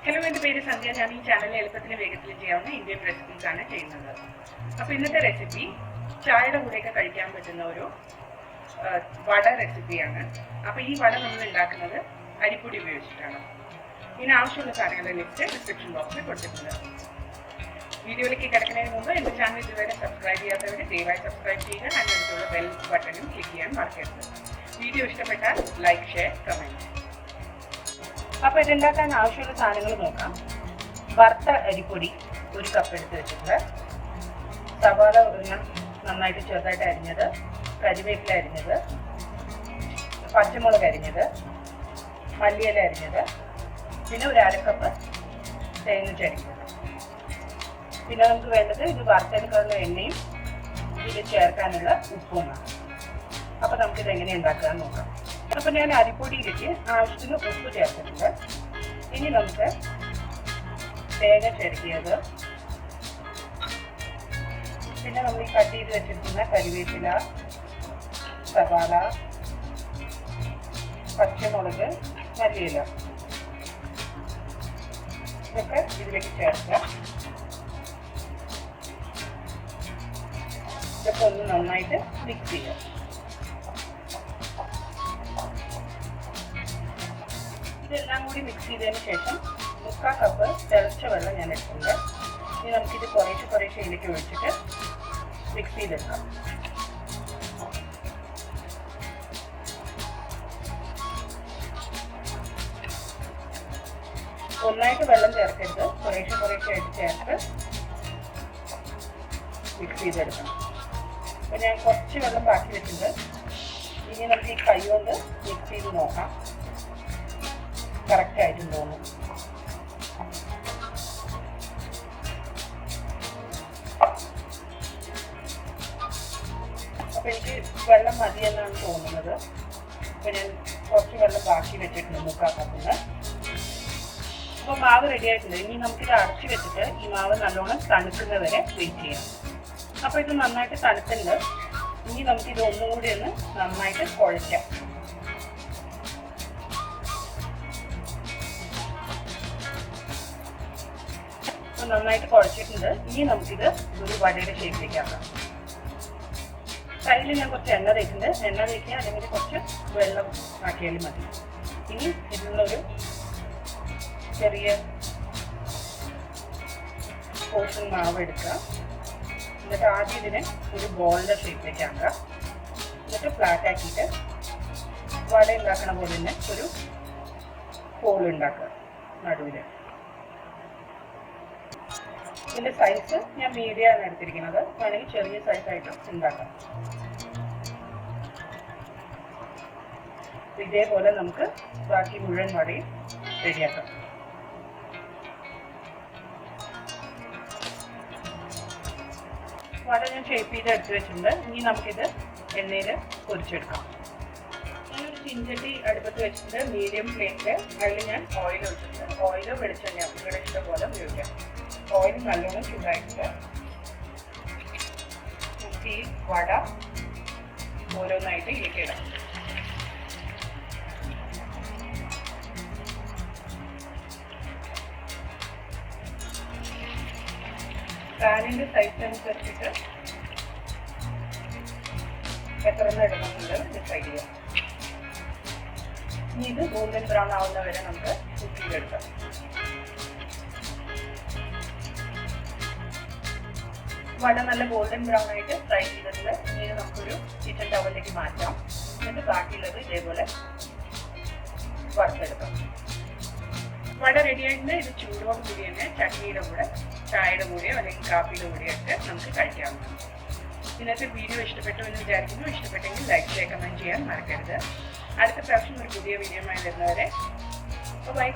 Hello, എൻ്റെ പേര് സന്ധ്യ. ഞാൻ ഈ ചാനലിൽ എളുപ്പത്തിൽ വേഗത്തിൽ ചെയ്യാവുന്ന ഇന്ത്യൻ റെസിപ്പീസ് ആണ് ചെയ്യുന്നത്. അപ്പോൾ ഇന്നത്തെ റെസിപ്പി ചായയുടെ കൂടെയൊക്കെ കഴിക്കാൻ പറ്റുന്ന ഒരു വട റെസിപ്പിയാണ്. അപ്പോൾ ഈ വട നമ്മൾ ഉണ്ടാക്കുന്നത് അരിപ്പൊടി ഉപയോഗിച്ചിട്ടാണ്. ഇതിന് ആവശ്യമുള്ള സാധനങ്ങളുടെ ലിസ്റ്റ് ഡിസ്ക്രിപ്ഷൻ ബോക്സിൽ കൊടുത്തിട്ടുണ്ട്. വീഡിയോയിലേക്ക് കിടക്കുന്നതിന് മുമ്പ് എൻ്റെ ചാനൽ ഇതുവരെ സബ്സ്ക്രൈബ് ചെയ്യാത്തവർ ദയവായി സബ്സ്ക്രൈബ് ചെയ്യുക. അതിനടുത്തുള്ള ബെൽ ബട്ടണും ക്ലിക്ക് ചെയ്യാൻ മറക്കരുത്. വീഡിയോ ഇഷ്ടപ്പെട്ടാൽ ലൈക്ക്, ഷെയർ, കമൻറ്റ്. അപ്പോൾ ഇതുണ്ടാക്കാൻ ആവശ്യമുള്ള സാധനങ്ങൾ നോക്കാം. വറുത്ത അരിപ്പൊടി 1 കപ്പ് എടുത്ത് വെച്ചിട്ടുണ്ട്. സവാള നന്നായിട്ട് ചെറുതായിട്ട് അരിഞ്ഞത്, കരിവേപ്പില അരിഞ്ഞത്, പച്ചമുളക് അരിഞ്ഞത്, മല്ലിയില അരിഞ്ഞത്, പിന്നെ ഒരു 1/2 കപ്പ് തേങ്ങ ചരിഞ്ഞത്. പിന്നെ നമുക്ക് വേണ്ടത് ഇത് വറുത്തെടുക്കാനുള്ള എണ്ണയും ഇതിൽ ചേർക്കാനുള്ള ഉപ്പുമാണ്. അപ്പോൾ നമുക്കിത് എങ്ങനെ ഉണ്ടാക്കാമെന്ന് നോക്കാം. അപ്പോൾ ഞാൻ അരിപ്പൊടിയിലേക്ക് ആവശ്യത്തിന് ഉപ്പ് ചേർത്തിട്ടുണ്ട്. ഇനി നമുക്ക് തേങ്ങ ചിരകിയത്, പിന്നെ നമ്മൾ ഈ കട്ട് ചെയ്ത് വെച്ചിരിക്കുന്ന കരിവേപ്പില, സവാള, പച്ചമുളക്, മല്ലിയില ഇതൊക്കെ ഇതിലേക്ക് ചേർക്കുക. ഇതൊക്കെ ഒന്ന് നന്നായിട്ട് മിക്സ് ചെയ്യുക. ഇതെല്ലാം കൂടി മിക്സ് ചെയ്തതിന് ശേഷം 3/4 കപ്പ് തിളച്ച വെള്ളം ഞാൻ എടുക്കുന്നുണ്ട്. ഇനി നമുക്കിത് കുറേശ്ശെ ഇതിലേക്ക് ഒഴിച്ചിട്ട് മിക്സ് ചെയ്തെടുക്കാം. ഒന്നായിട്ട് വെള്ളം ചേർക്കരുത്, കുറേശ്ശെ ആയിട്ട് ചേർത്ത് മിക്സ് ചെയ്തെടുക്കണം. അപ്പോൾ ഞാൻ കുറച്ച് വെള്ളം ബാക്കി വെച്ചിട്ടുണ്ട്. ഇനി നമുക്ക് ഈ കൈ കൊണ്ട് മിക്സ് ചെയ്ത് നോക്കാം കറക്റ്റ് ആയിട്ടുണ്ടോന്ന്. അപ്പോൾ എനിക്ക് വെള്ളം മതിയെന്നാണ് തോന്നുന്നത്. അപ്പോൾ ഞാൻ കുറച്ച് വെള്ളം ബാക്കി വെച്ചിട്ടുണ്ട് 3/4 കപ്പിന്. അപ്പോൾ മാവ് റെഡി ആയിട്ടുണ്ട്. ഇനി നമുക്കിത് അടച്ചു വെച്ചിട്ട് ഈ മാവ് നല്ലോണം തണുക്കുന്നത് വരെ വെയിറ്റ് ചെയ്യാം. അപ്പോൾ ഇത് നന്നായിട്ട് തണുത്തുണ്ട്. ഇനി നമുക്കിത് ഒന്നുകൂടി ഒന്ന് നന്നായിട്ട് കുഴയ്ക്കാം. നന്നായിട്ട് കുഴച്ചിട്ടുണ്ട്. ഇനി നമുക്കിത് ഒരു വടയുടെ ഷേപ്പിലേക്ക് ആക്കാം. കയ്യിൽ ഞാൻ കുറച്ച് എണ്ണ തേക്കുന്നുണ്ട്. എണ്ണ തേക്കുക, അല്ലെങ്കിൽ കുറച്ച് വെള്ളം ആക്കിയാലും മതി. ഇനി ഇതിനുള്ളൊരു ചെറിയ പോർഷൻ മാവ് എടുക്കുക. എന്നിട്ട് ആദ്യം ഇതിനെ ഒരു ബോളിൻ്റെ ഷേപ്പിലേക്ക് ആക്കുക. എന്നിട്ട് ഫ്ലാറ്റ് ആക്കിയിട്ട് വട ഉണ്ടാക്കണ പോലെ തന്നെ ഒരു ഹോൾ ഉണ്ടാക്കുക നടുവിൽ. ഇതിൻ്റെ സൈസ് ഞാൻ മീഡിയമാണ് എടുത്തിരിക്കുന്നത്. വേണമെങ്കിൽ ചെറിയ സൈസായിട്ട് ഉണ്ടാക്കാം. ഇതേപോലെ നമുക്ക് ബാക്കി മുഴുവൻ വടയും റെഡിയാക്കാം. വട ഞാൻ ഷേപ്പ് ചെയ്ത് എടുത്ത് വെച്ചിട്ടുണ്ട്. ഇനി നമുക്കിത് എണ്ണയിൽ പൊരിച്ചെടുക്കാം. ഞാനൊരു ചീഞ്ചട്ടി അടുപ്പത്ത് വെച്ചിട്ടുണ്ട്, മീഡിയം ഫ്ലെയിമിൽ. അതിൽ ഞാൻ ഓയിൽ ഒഴിച്ചിട്ടുണ്ട്. ഓയിലോ വെളിച്ചെണ്ണയോ നിങ്ങളുടെ ഇഷ്ടം പോലെ ഉപയോഗിക്കാം. ഓയിൽ നല്ലോണം ചൂടായിട്ട് നമുക്ക് ഈ വട ഓരോന്നായിട്ട് ഇതിലേക്കിടാം. പാനിൻ്റെ സൈസ് അനുസരിച്ചിട്ട് എത്ര എണ്ണം ഇടണമെന്നുള്ളത് ഡിസൈഡ് ചെയ്യാം. ഇനി ഇത് ഗോൾഡൻ ബ്രൗൺ ആവുന്ന വരെ നമുക്ക് കുക്ക് ചെയ്തെടുക്കാം. വട നല്ല ഗോൾഡൻ ബ്രൗൺ ആയിട്ട് ഫ്രൈ ചെയ്തിട്ടുണ്ട്. ഇനി നമുക്കൊരു കിച്ചൺ ടവലിലേക്ക് മാറ്റാം. എന്നിട്ട് ബാക്കിയുള്ളത് ഇതേപോലെ വറുത്തെടുക്കാം. വട റെഡി ആയിട്ടുണ്ട്. ഇത് ചൂടോട് കൂടി തന്നെ ചട്നിയുടെ കൂടെ, ചായയുടെ കൂടെയോ അല്ലെങ്കിൽ കാപ്പിയുടെ കൂടെയോ ഒക്കെ നമുക്ക് കഴിക്കാവുന്നതാണ്. ഇന്നത്തെ വീഡിയോ ഇഷ്ടപ്പെട്ടു എന്ന് വിചാരിക്കുന്നു. ഇഷ്ടപ്പെട്ടെങ്കിൽ ലൈക്ക്, ഷെയർ, കമൻറ്റ് ചെയ്യാൻ മറക്കരുത്. അടുത്ത പ്രാവശ്യം ഒരു പുതിയ വീഡിയോയുമായി വരുന്നവരെ ബൈ.